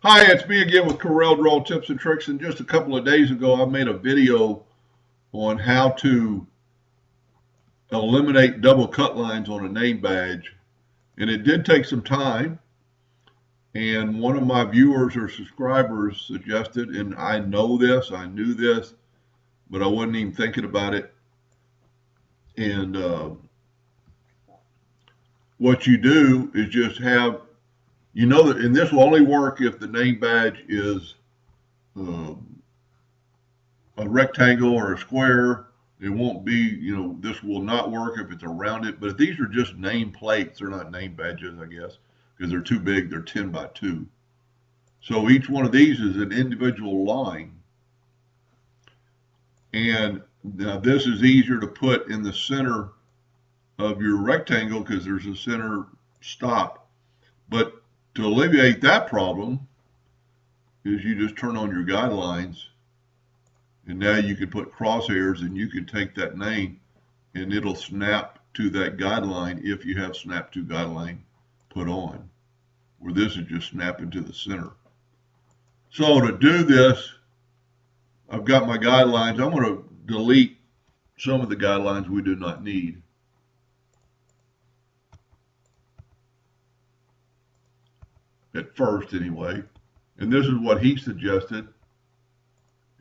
Hi, it's me again with Corel Draw Tips and Tricks. And just a couple of days ago, I made a video on how to eliminate double cut lines on a name badge. And it did take some time. And one of my viewers or subscribers suggested, and I knew this, but I wasn't even thinking about it. And what you do is just have, and this will only work if the name badge is um, a rectangle or a square. It won't be, this will not work if it's a rounded, but if these are just name plates, they're not name badges, I guess, because they're too big. They're 10 by 2. So each one of these is an individual line. And now this is easier to put in the center of your rectangle because there's a center stop. But to alleviate that problem is you just turn on your guidelines. And now you can put crosshairs and you can take that name and it'll snap to that guideline if you have snap to guideline put on, where this is just snapping to the center. So to do this, I've got my guidelines. I'm going to delete some of the guidelines we do not need. At first anyway. And this is what he suggested.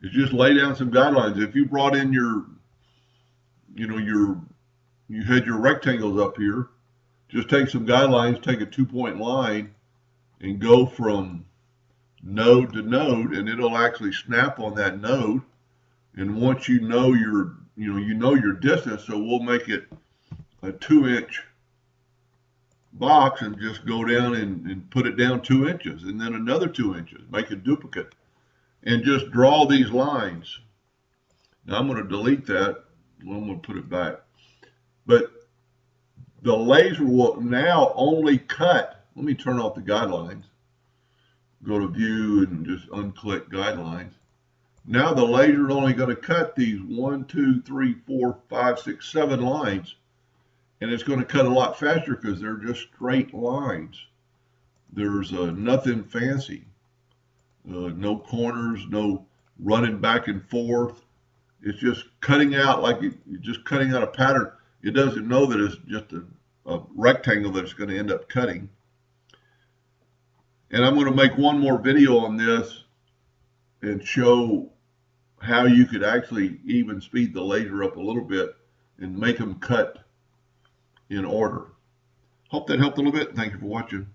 Is just lay down some guidelines. If you brought in you had your rectangles up here, just take some guidelines, take a 2-point line and go from node to node, and it'll actually snap on that node. And once you know your distance, so we'll make it a 2-inch box and just go down and put it down 2 inches, and then another 2 inches, make a duplicate. And just draw these lines. Now I'm going to delete that. I'm going to put it back. But the laser will now only cut. Let me turn off the guidelines. Go to view and just unclick guidelines. Now the laser is only going to cut these 1, 2, 3, 4, 5, 6, 7 lines. And it's going to cut a lot faster because they're just straight lines. There's nothing fancy. No corners, no running back and forth. It's just cutting out like just cutting out a pattern. It doesn't know that it's just a rectangle that it's going to end up cutting. And I'm going to make one more video on this and show how you could actually even speed the laser up a little bit and make them cut in order. Hope that helped a little bit. Thank you for watching.